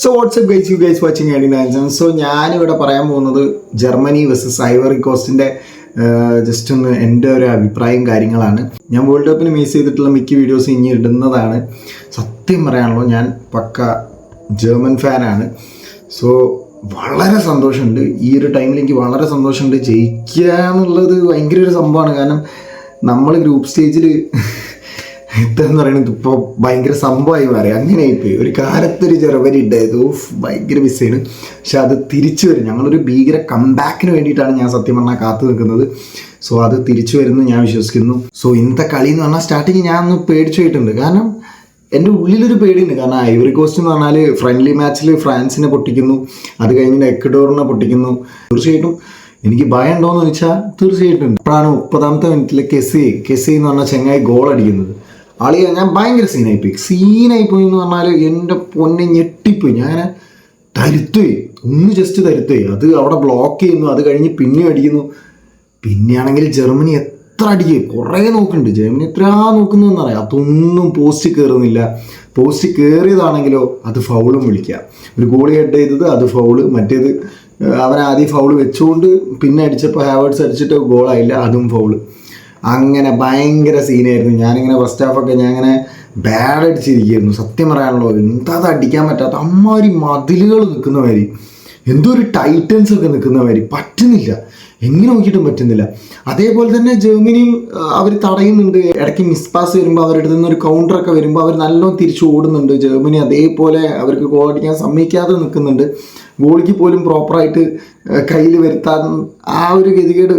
So WhatsApp guys, you guys watching and so ഞാനിവിടെ പറയാൻ പോകുന്നത് ജർമ്മനി വേഴ്സസ് ഐവറി കോസ്റ്റിൻ്റെ ജസ്റ്റ് ഒന്ന് എൻ്റെ ഒരു അഭിപ്രായം കാര്യങ്ങളാണ്. ഞാൻ വേൾഡ് കപ്പിന് മിസ് ചെയ്തിട്ടുള്ള മിക്ക വീഡിയോസ് ഇനി ഇടുന്നതാണ്. സത്യം പറയാനുള്ളൂ, ഞാൻ പക്ക ജർമ്മൻ ഫാനാണ്. സോ വളരെ സന്തോഷമുണ്ട്, ഈ ഒരു ടൈമിൽ എനിക്ക് വളരെ സന്തോഷമുണ്ട്. ജയിക്കുക എന്നുള്ളത് ഭയങ്കര ഒരു സംഭവമാണ്. കാരണം നമ്മൾ ഗ്രൂപ്പ് സ്റ്റേജിൽ ഇതെന്ന് പറയുന്നത് ഇപ്പോൾ ഭയങ്കര സംഭവമായി പറയാം. അങ്ങനെയായിപ്പോയി. ഒരു കാലത്തൊരു ജർമ്മനി ഉണ്ടായത് ഭയങ്കര മിസ്സാണ്. പക്ഷെ അത് തിരിച്ചു വരും. ഞങ്ങളൊരു ഭീകര കംബാക്കിന് വേണ്ടിയിട്ടാണ് ഞാൻ സത്യം പറഞ്ഞാൽ കാത്തു നിൽക്കുന്നത്. സോ അത് തിരിച്ചു വരുമെന്ന് ഞാൻ വിശ്വസിക്കുന്നു. സോ ഇന്നത്തെ കളി എന്ന് പറഞ്ഞാൽ സ്റ്റാർട്ടിങ് ഞാൻ ഒന്ന് പേടിച്ചു പോയിട്ടുണ്ട്. കാരണം എൻ്റെ ഉള്ളിലൊരു പേടിയുണ്ട്. കാരണം ഐവറി കോസ്റ്റ് എന്ന് പറഞ്ഞാൽ ഫ്രണ്ട്ലി മാച്ചിൽ ഫ്രാൻസിനെ പൊട്ടിക്കുന്നു, അത് കഴിഞ്ഞ് എക്വഡോറിനെ പൊട്ടിക്കുന്നു. തീർച്ചയായിട്ടും എനിക്ക് ഭയം ഉണ്ടോയെന്ന് ചോദിച്ചാൽ തീർച്ചയായിട്ടും ഉണ്ട്. അപ്പോഴാണ് 30ാമത്തെ മിനിറ്റിൽ കെസി എന്ന് പറഞ്ഞാൽ ചെങ്ങായി ഗോൾ അടിക്കുന്നത്. ആളിയാ ഞാൻ ഭയങ്കര സീനായിപ്പോയി എന്ന് പറഞ്ഞാൽ എൻ്റെ പൊന്നെ ഞെട്ടിപ്പോയി. ഞാൻ തരുത്തുപോയി, ജസ്റ്റ് തരുത്തുപോയി. അത് അവിടെ ബ്ലോക്ക് ചെയ്യുന്നു, അത് കഴിഞ്ഞ് പിന്നെയും അടിക്കുന്നു. പിന്നെയാണെങ്കിൽ ജർമ്മനി എത്ര അടിക്കുക, കുറേ നോക്കുന്നുണ്ട്. ജർമ്മനി എത്ര നോക്കുന്നതെന്ന് പറയാം, അതൊന്നും പോസ്റ്റ് കയറുന്നില്ല. പോസ്റ്റ് കയറിയതാണെങ്കിലോ അത് ഫൗളും വിളിക്കുക. ഒരു ഗോളി ഹെഡ് ചെയ്തത് അത് ഫൗള്, മറ്റേത് അവൻ ആദ്യം ഫൗള് വെച്ചുകൊണ്ട് പിന്നെ അടിച്ചപ്പോൾ ഹാവേർട്സ് അടിച്ചിട്ട് ഗോളായില്ല, അതും ഫൗള്. അങ്ങനെ ഭയങ്കര സീനായിരുന്നു. ഞാനിങ്ങനെ ഫസ്റ്റ് ഹാഫൊക്കെ ഞാൻ ഇങ്ങനെ ബാഡ് അടിച്ചിരിക്കുകയായിരുന്നു. സത്യം പറയാനുള്ളൂ, എന്താ അത് അടിക്കാൻ പറ്റാത്ത അമ്മാതിരി മതിലുകൾ നിൽക്കുന്ന മാതിരി, എന്തോ ഒരു ടൈറ്റൻസ് ഒക്കെ നിൽക്കുന്ന മാതിരി. പറ്റുന്നില്ല, എങ്ങനെ നോക്കിയിട്ടും പറ്റുന്നില്ല. അതേപോലെ തന്നെ ജർമ്മനിയും അവർ തടയുന്നുണ്ട്. ഇടയ്ക്ക് മിസ് പാസ് വരുമ്പോൾ അവരുടെ അടുത്ത് നിന്ന് ഒരു കൗണ്ടറൊക്കെ വരുമ്പോൾ അവർ നല്ലോണം തിരിച്ചു ഓടുന്നുണ്ട്. ജർമ്മനി അതേപോലെ അവർക്ക് ഗോൾ അടിക്കാൻ സമ്മതിക്കാതെ നിൽക്കുന്നുണ്ട്. ഗോളിക്ക് പോലും പ്രോപ്പറായിട്ട് കയ്യിൽ വരുത്താൻ ആ ഒരു ഗതികേട്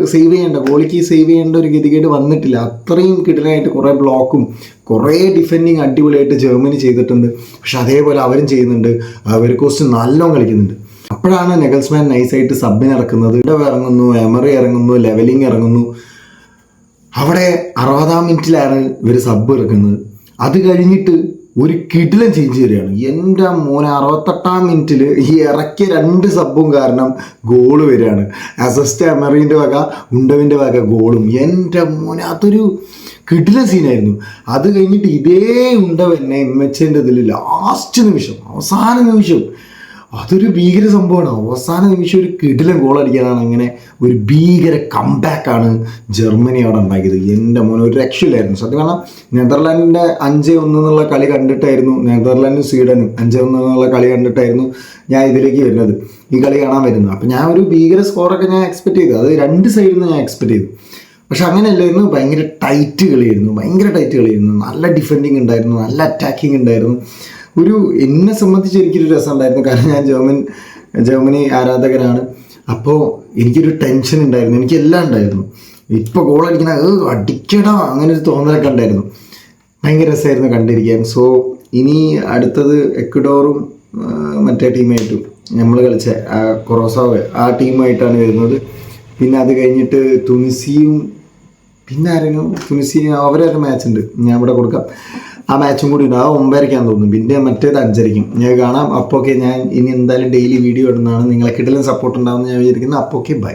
ഗോളിക്ക് സേവ് ചെയ്യേണ്ട ഒരു ഗതികേട് വന്നിട്ടില്ല. അത്രയും കിടനായിട്ട് കുറേ ബ്ലോക്കും കുറേ ഡിഫെൻഡിങ് അടിപൊളിയായിട്ട് ജർമ്മനി ചെയ്തിട്ടുണ്ട്. പക്ഷെ അതേപോലെ അവരും ചെയ്യുന്നുണ്ട്. ഐവറി കോസ്റ്റ് നല്ലോണം കളിക്കുന്നുണ്ട്. അപ്പോഴാണ് നെഗൽസ്മാൻ നൈസായിട്ട് സബിന് ഇറക്കുന്നത്. ഇറങ്ങുന്നു, എമറി ഇറങ്ങുന്നു, ലെവലിംഗ് ഇറങ്ങുന്നു. അവിടെ 60ാം മിനിറ്റിലാണ് ഇവർ സബ് ഇറക്കുന്നത്. അത് കഴിഞ്ഞിട്ട് ഒരു കിടിലൻ ചേഞ്ച് വരികയാണ്. എൻ്റെ മോനെ 68ാം മിനിറ്റിൽ ഈ ഇറക്കിയ 2 സബ്ബും കാരണം ഗോള് വരികയാണ്. അസിസ്റ്റ് എമറിൻ്റെ വക, ഉണ്ടവിൻ്റെ വക ഗോളും. എൻ്റെ മോനെ അതൊരു കിടിലൻ സീനായിരുന്നു. അത് കഴിഞ്ഞിട്ട് ഇതേ ഉണ്ടവന്നെ എംഎച്ചിൻ്റെ ഇതിൽ ലാസ്റ്റ് നിമിഷം, അവസാന നിമിഷം, അതൊരു ഭീകര സംഭവമാണ്. അവസാന നിമിഷം ഒരു കിടിലൻ ഗോൾ അടിക്കാനാണ്. അങ്ങനെ ഒരു ഭീകര കംബാക്കാണ് ജർമ്മനി അവിടെ ഉണ്ടാക്കിയത്. എൻ്റെ മോനെ ഒരു രക്ഷയില്ലായിരുന്നു. സത്യം പറഞ്ഞാൽ നെതർലാൻഡിൻ്റെ 5-1 എന്നുള്ള കളി കണ്ടിട്ടായിരുന്നു, നെതർലാൻഡും സ്വീഡനും 5-1 എന്നുള്ള കളി കണ്ടിട്ടായിരുന്നു ഞാൻ ഇതിലേക്ക് വരുന്നത്, ഈ കളി കാണാൻ വരുന്നത്. അപ്പം ഞാൻ ഒരു ഭീകര സ്കോറൊക്കെ ഞാൻ എക്സ്പെക്ട് ചെയ്തു. അത് 2 സൈഡിൽ നിന്ന് ഞാൻ എക്സ്പെക്ട് ചെയ്തു. പക്ഷെ അങ്ങനെയല്ലായിരുന്നു. ഭയങ്കര ടൈറ്റ് കളിയായിരുന്നു. നല്ല ഡിഫെൻഡിങ് ഉണ്ടായിരുന്നു, നല്ല അറ്റാക്കിങ് ഉണ്ടായിരുന്നു. എന്നെ സംബന്ധിച്ച് എനിക്കൊരു രസം ഉണ്ടായിരുന്നു. കാരണം ഞാൻ ജർമ്മനി ആരാധകനാണ്. അപ്പോൾ എനിക്കൊരു ടെൻഷൻ ഉണ്ടായിരുന്നു, എനിക്കെല്ലാം ഉണ്ടായിരുന്നു. ഇപ്പോൾ ഗോൾ അടിക്കണ അടിക്കടാ അങ്ങനെ ഒരു തോന്നലൊക്കെ ഉണ്ടായിരുന്നു. ഭയങ്കര രസമായിരുന്നു കണ്ടിരിക്കാൻ. സോ ഇനി അടുത്തത് എക്വഡോറും മറ്റേ ടീമായിട്ടും നമ്മൾ കളിച്ച കൊറോസാവോ ആ ടീമായിട്ടാണ് വരുന്നത്. പിന്നെ അത് കഴിഞ്ഞിട്ട് തുനിസിയും പിന്നെ ആരെങ്കിലും അവരൊരു മാച്ച് ഉണ്ട്, ഞാൻ ഇവിടെ കൊടുക്കാം. ആ മാച്ചും കൂടി ഉണ്ട്. ആ 9:30 തോന്നുന്നു. പിന്നെ മറ്റേത് 5:30 ഞാൻ കാണാം. അപ്പോൾ ഞാൻ ഇനി എന്തായാലും ഡെയിലി വീഡിയോ ഇടുന്നതാണ്. നിങ്ങളെ കിട്ടലും സപ്പോർട്ട് ഉണ്ടാവുമെന്ന് ഞാൻ വിചാരിക്കുന്നു. അപ്പോൾ ബൈ.